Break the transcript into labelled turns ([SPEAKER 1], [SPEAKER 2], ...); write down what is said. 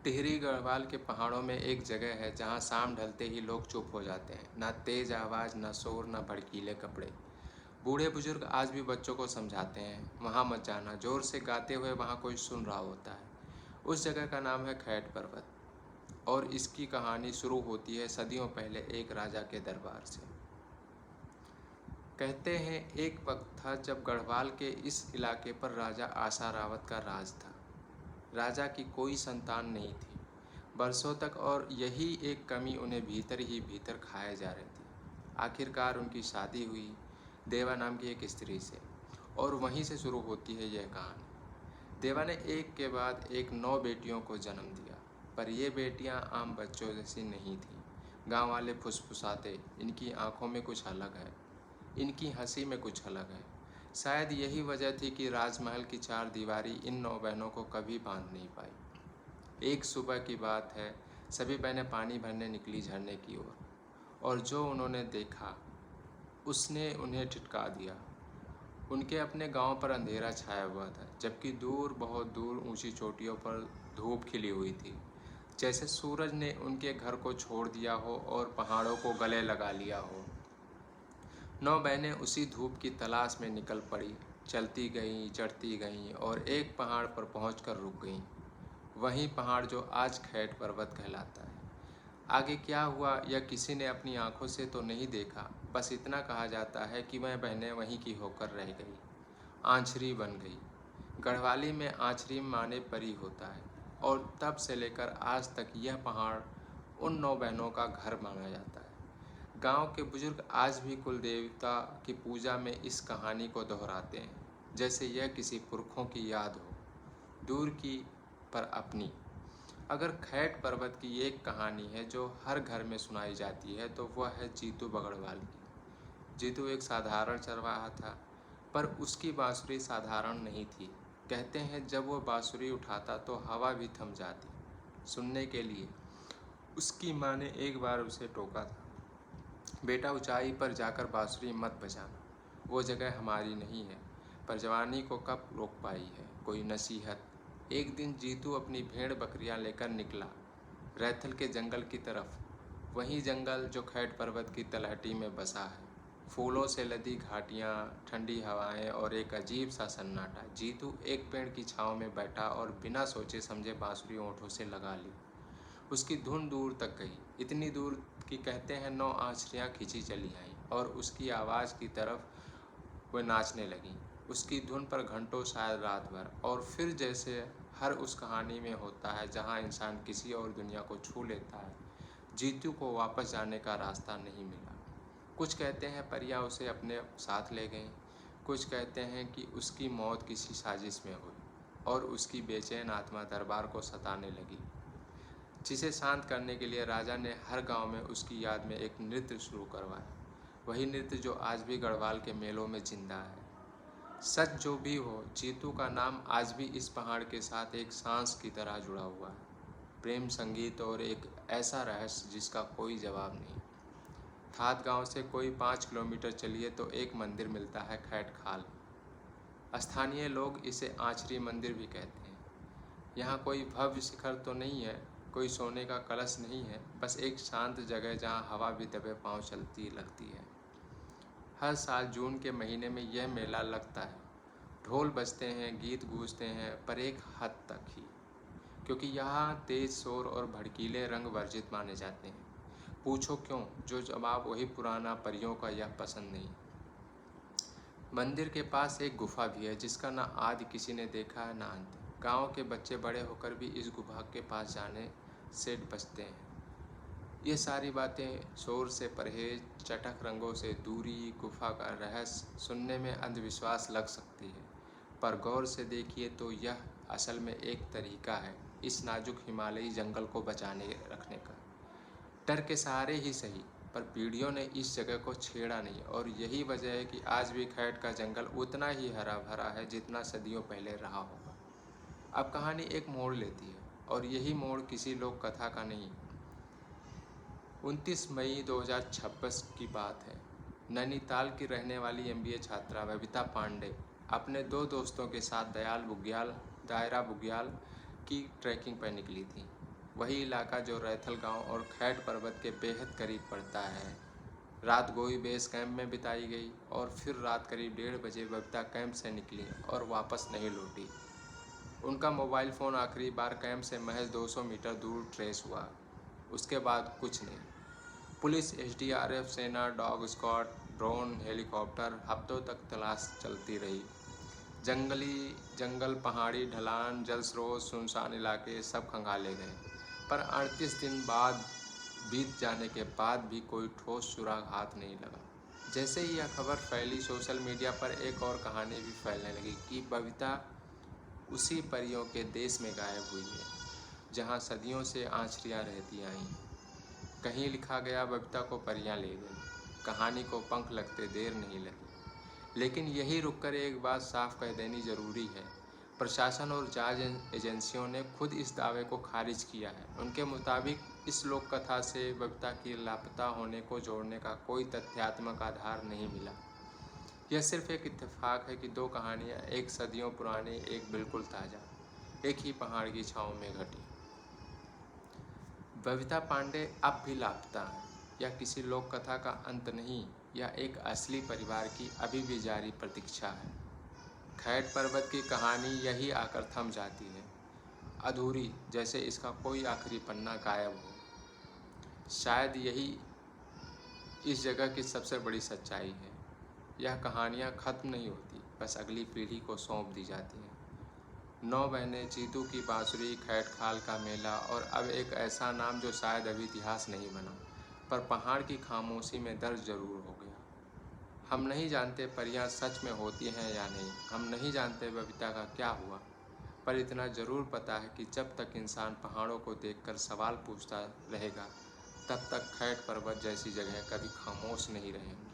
[SPEAKER 1] टिहरी गढ़वाल के पहाड़ों में एक जगह है जहाँ शाम ढलते ही लोग चुप हो जाते हैं। ना तेज आवाज़, ना शोर, ना भड़कीले कपड़े। बूढ़े बुजुर्ग आज भी बच्चों को समझाते हैं, वहाँ मत जाना। जोर से गाते हुए वहाँ कोई सुन रहा होता है। उस जगह का नाम है खैट पर्वत। और इसकी कहानी शुरू होती है सदियों पहले एक राजा के दरबार से। कहते हैं एक वक्त था जब गढ़वाल के इस इलाके पर राजा आशा रावत का राज था। राजा की कोई संतान नहीं थी बरसों तक, और यही एक कमी उन्हें भीतर ही भीतर खाए जा रही थी। आखिरकार उनकी शादी हुई देवा नाम की एक स्त्री से, और वहीं से शुरू होती है यह कहानी। देवा ने एक के बाद एक 9 बेटियों को जन्म दिया, पर ये बेटियां आम बच्चों जैसी नहीं थीं। गांव वाले फुसफुसाते, इनकी आंखों में कुछ अलग है, इनकी हंसी में कुछ अलग है। शायद यही वजह थी कि राजमहल की 4 दीवारी इन 9 बहनों को कभी बांध नहीं पाई। एक सुबह की बात है, सभी बहनें पानी भरने निकली झरने की ओर, और जो उन्होंने देखा उसने उन्हें ठिठका दिया। उनके अपने गांव पर अंधेरा छाया हुआ था, जबकि दूर, बहुत दूर ऊंची चोटियों पर धूप खिली हुई थी, जैसे सूरज ने उनके घर को छोड़ दिया हो और पहाड़ों को गले लगा लिया हो। 9 बहनें उसी धूप की तलाश में निकल पड़ी, चलती गईं, चढ़ती गईं, और एक पहाड़ पर पहुंचकर रुक गईं। वही पहाड़ जो आज खैट पर्वत कहलाता है। आगे क्या हुआ यह किसी ने अपनी आंखों से तो नहीं देखा, बस इतना कहा जाता है कि वह बहनें वहीं की होकर रह गई, आंचरी बन गई। गढ़वाली में आंचरी माने परी होता है, और तब से लेकर आज तक यह पहाड़ उन 9 बहनों का घर माना जाता है। गांव के बुजुर्ग आज भी कुल देवता की पूजा में इस कहानी को दोहराते हैं, जैसे यह किसी पुरखों की याद हो, दूर की पर अपनी। अगर खैट पर्वत की एक कहानी है जो हर घर में सुनाई जाती है तो वह है जीतू बगड़वाल की। जीतू एक साधारण चरवाहा था, पर उसकी बांसुरी साधारण नहीं थी। कहते हैं जब वह बांसुरी उठाता तो हवा भी थम जाती। सुनने के लिए उसकी माँ ने एक बार उसे टोका था, बेटा ऊंचाई पर जाकर बांसुरी मत बजाना, वो जगह हमारी नहीं है। पर जवानी को कब रोक पाई है कोई नसीहत। एक दिन जीतू अपनी भेड़ बकरियां लेकर निकला रैथल के जंगल की तरफ। वही जंगल जो खैट पर्वत की तलहटी में बसा है। फूलों से लदी घाटियाँ, ठंडी हवाएं और एक अजीब सा सन्नाटा। जीतू एक पेड़ की छांव में बैठा और बिना सोचे समझे बांसुरी ओंठों से लगा ली। उसकी धुन दूर तक गई, इतनी दूर कि कहते हैं 9 आंचरियाँ खींची चली आईं, और उसकी आवाज़ की तरफ वह नाचने लगी। उसकी धुन पर घंटों, शायद रात भर। और फिर जैसे हर उस कहानी में होता है जहाँ इंसान किसी और दुनिया को छू लेता है, जीतू को वापस जाने का रास्ता नहीं मिला। कुछ कहते हैं परियां उसे अपने साथ ले गईं, कुछ कहते हैं कि उसकी मौत किसी साजिश में हुई, और उसकी बेचैन आत्मा दरबार को सताने लगी, जिसे शांत करने के लिए राजा ने हर गांव में उसकी याद में एक नृत्य शुरू करवाया। वही नृत्य जो आज भी गढ़वाल के मेलों में जिंदा है। सच जो भी हो, जीतू का नाम आज भी इस पहाड़ के साथ एक सांस की तरह जुड़ा हुआ है। प्रेम, संगीत और एक ऐसा रहस्य जिसका कोई जवाब नहीं। थात गांव से कोई 5 किलोमीटर चलिए तो एक मंदिर मिलता है, खैट खाल। स्थानीय लोग इसे आंचरी मंदिर भी कहते हैं। यहाँ कोई भव्य शिखर तो नहीं है, कोई सोने का कलश नहीं है, बस एक शांत जगह जहाँ हवा भी दबे पाँव चलती लगती है। हर साल जून के महीने में यह मेला लगता है। ढोल बजते हैं, गीत गूंजते हैं, पर एक हद तक ही, क्योंकि यहाँ तेज शोर और भड़कीले रंग वर्जित माने जाते हैं। पूछो क्यों, जो जवाब वही पुराना, परियों का यह पसंद नहीं। मंदिर के पास एक गुफा भी है जिसका ना आदि किसी ने देखा है ना अंत। गांव के बच्चे बड़े होकर भी इस गुफा के पास जाने से बचते हैं। ये सारी बातें, शोर से परहेज, चटक रंगों से दूरी, गुफा का रहस्य सुनने में अंधविश्वास लग सकती है, पर गौर से देखिए तो यह असल में एक तरीका है इस नाजुक हिमालयी जंगल को बचाने रखने का। डर के सहारे ही सही, पर पीढ़ियों ने इस जगह को छेड़ा नहीं, और यही वजह है कि आज भी खैट का जंगल उतना ही हरा भरा है जितना सदियों पहले रहा होगा। अब कहानी एक मोड़ लेती है, और यही मोड़ किसी लोक कथा का नहीं। 29 मई 2026 की बात है। नैनीताल की रहने वाली MBA छात्रा बबीता पांडे अपने 2 दोस्तों के साथ दायरा बुग्याल की ट्रैकिंग पर निकली थी। वही इलाका जो रैथल गांव और खैट पर्वत के बेहद करीब पड़ता है। रात गोई बेस कैंप में बिताई गई और फिर रात करीब 1:30 बजे बबीता कैंप से निकली और वापस नहीं लौटी। उनका मोबाइल फ़ोन आखिरी बार कैंप से महज 200 मीटर दूर ट्रेस हुआ। उसके बाद कुछ नहीं। पुलिस, एसडीआरएफ, सेना, डॉग स्क्वाड, ड्रोन, हेलीकॉप्टर, हफ्तों तक तलाश चलती रही। जंगल, पहाड़ी ढलान, जल स्रोत, सुनसान इलाके सब खंगाले गए, पर 38 दिन बाद बीत जाने के बाद भी कोई ठोस सुराग हाथ नहीं लगा। जैसे ही यह खबर फैली, सोशल मीडिया पर एक और कहानी भी फैलने लगी कि बबीता उसी परियों के देश में गायब हुई है जहां सदियों से आँचरियाँ रहती आईं। कहीं लिखा गया बबीता को परियां ले गई। कहानी को पंख लगते देर नहीं लगी। लेकिन यही रुककर एक बात साफ कह देनी जरूरी है। प्रशासन और जांच एजेंसियों ने खुद इस दावे को खारिज किया है। उनके मुताबिक इस लोक कथा से बबीता की लापता होने को जोड़ने का कोई तथ्यात्मक आधार नहीं मिला। यह सिर्फ एक इत्तेफाक है कि दो कहानियाँ, एक सदियों पुरानी, एक बिल्कुल ताज़ा, एक ही पहाड़ की छाँव में घटी। बबीता पांडे अब भी लापता है। यह किसी लोक कथा का अंत नहीं, यह एक असली परिवार की अभी भी जारी प्रतीक्षा है। खैट पर्वत की कहानी यही आकर थम जाती है, अधूरी, जैसे इसका कोई आखिरी पन्ना गायब हो। शायद यही इस जगह की सबसे बड़ी सच्चाई है। यह कहानियाँ खत्म नहीं होती, बस अगली पीढ़ी को सौंप दी जाती हैं। 9 बहनें, चीतू की बांसुरी, खैट खाल का मेला और अब एक ऐसा नाम जो शायद अभी इतिहास नहीं बना, पर पहाड़ की खामोशी में दर्ज जरूर हो गया। हम नहीं जानते परियां सच में होती हैं या नहीं, हम नहीं जानते बबीता का क्या हुआ, पर इतना ज़रूर पता है कि जब तक इंसान पहाड़ों को देखकर सवाल पूछता रहेगा, तब तक खैट पर्वत जैसी जगह कभी खामोश नहीं रहेंगी।